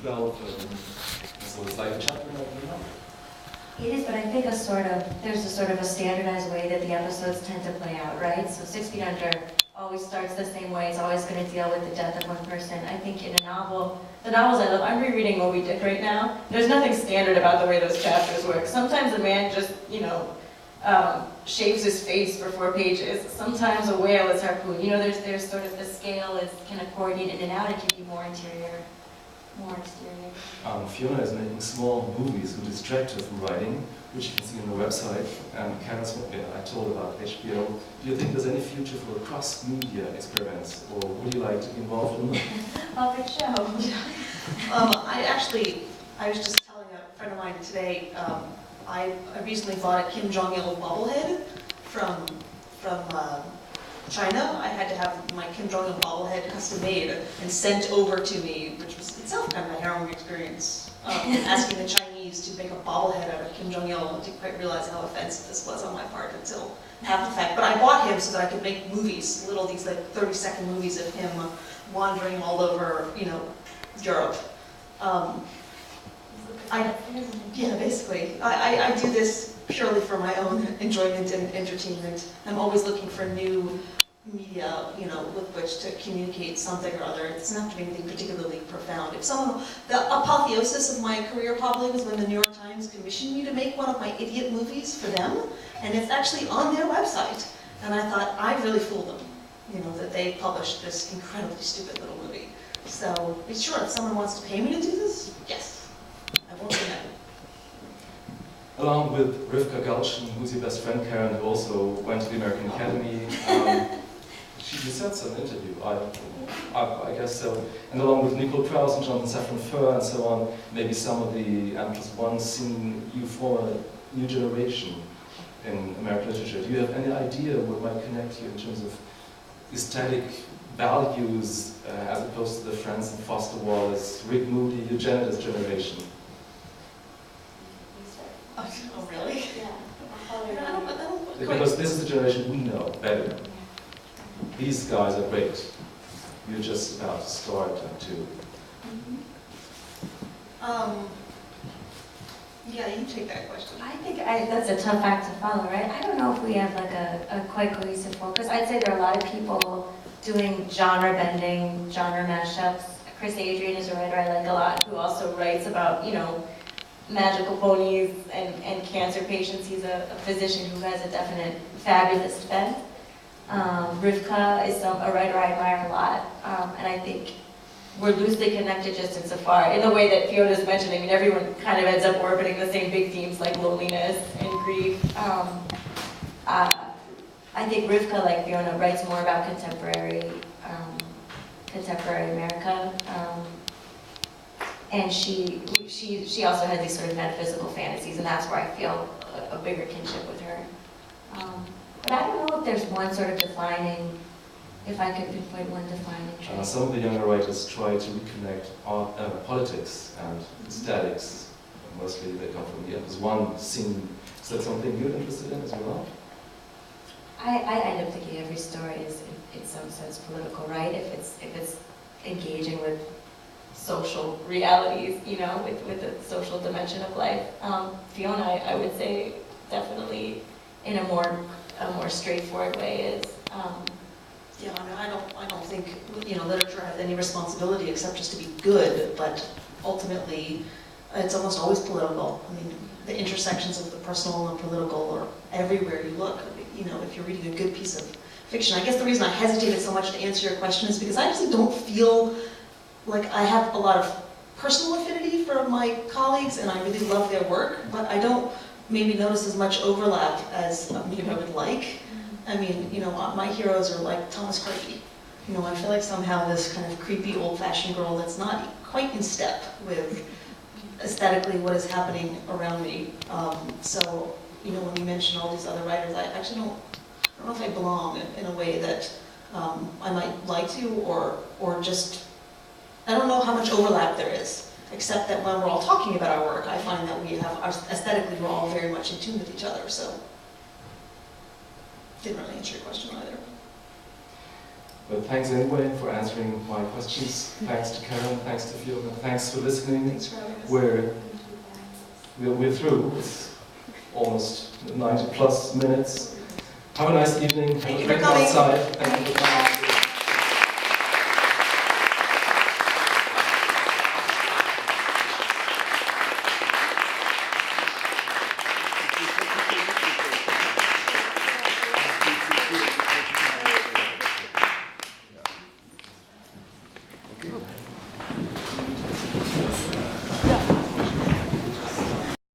well, so it's like a chapter right now. It is, but I think there's a sort of a standardized way that the episodes tend to play out, right? So 6 Feet Under always starts the same way. It's always going to deal with the death of one person. I think in a novel, the novels I love, I'm rereading Moby Dick right now. There's nothing standard about the way those chapters work. Sometimes a man just, shaves his face for 4 pages. Sometimes a whale is harpooned. There's sort of the scale is kind of coordinated in and out. It can be more interior, more exterior. Fiona is making small movies who distract her from writing, which you can see on the website. Karen's, I told about HBO. Do you think there's any future for cross-media experiments, or would you like to be involved in them? Oh, good show. I was just telling a friend of mine today, I recently bought a Kim Jong-il bobblehead from China. I had to have my Kim Jong-il bobblehead custom made and sent over to me, which was itself kind of a harrowing experience. Asking the Chinese to make a bobblehead out of Kim Jong-il. I didn't quite realize how offensive this was on my part until after the fact. But I bought him so that I could make movies, these 30-second movies of him wandering all over, Europe. Basically. I do this purely for my own enjoyment and entertainment. I'm always looking for new media, with which to communicate something or other. It doesn't have to be anything particularly profound. The apotheosis of my career probably was when the New York Times commissioned me to make one of my idiot movies for them, and it's actually on their website. And I thought, I really fooled them, that they published this incredibly stupid little movie. So, sure, if someone wants to pay me to do this, yes, I won't say no. Along with Rivka Galchen, who's your best friend, Karen, who also went to the American Academy. She said so in an interview, I guess so. And along with Nicole Krauss and Jonathan Safran Foer and so on, maybe some of the N+1 scene, you form a new generation in American literature. Do you have any idea what might connect you in terms of aesthetic values as opposed to the Francis Foster Wallace, Rick Moody, Eugenides generation? Oh, really? Yeah. Because this is the generation we know better. These guys are great. You're just about to start too. Yeah, you take that question. I think that's a tough act to follow, right? I don't know if we have like a quite cohesive focus. I'd say there are a lot of people doing genre bending, genre mashups. Chris Adrian is a writer I like a lot who also writes about, magical ponies and cancer patients. He's a physician who has a definite fabulous bent. Rivka is a writer I admire a lot, and I think we're loosely connected just insofar, in the way that Fiona's mentioning. I mean, everyone kind of ends up orbiting the same big themes like loneliness and grief. I think Rivka, like Fiona, writes more about contemporary America. And she also has these sort of metaphysical fantasies, and that's where I feel a bigger kinship with her. But I don't know if there's one sort of defining, if I could pinpoint one defining trait. Some of the younger writers try to reconnect politics and aesthetics. Mostly they come from the N+1 scene. Is that something you're interested in as well? I end up thinking every story is in some sense political, right? If it's engaging with social realities, with the social dimension of life. Fiona, I would say, definitely in a more straightforward way is. Yeah, I don't think literature has any responsibility except just to be good, but ultimately it's almost always political. I mean, the intersections of the personal and political are everywhere you look. If you're reading a good piece of fiction. I guess the reason I hesitated so much to answer your question is because I actually don't feel like I have a lot of personal affinity for my colleagues, and I really love their work, but I don't maybe notice as much overlap as I would like. I mean, my heroes are like Thomas Craigie. I feel like somehow this kind of creepy old-fashioned girl that's not quite in step with aesthetically what is happening around me. So, when you mention all these other writers, I actually don't know if I belong in a way that I might like to, or just, I don't know how much overlap there is, except that when we're all talking about our work, I find that aesthetically, we're all very much in tune with each other, so. Didn't really answer your question either. But thanks anyway for answering my questions. Thanks to Karen, thanks to Fiona, thanks for listening. Thanks for having us. We're through. It's almost 90 plus minutes. Have a nice evening. Thank you Have a for drink coming. outside. Thank you for coming.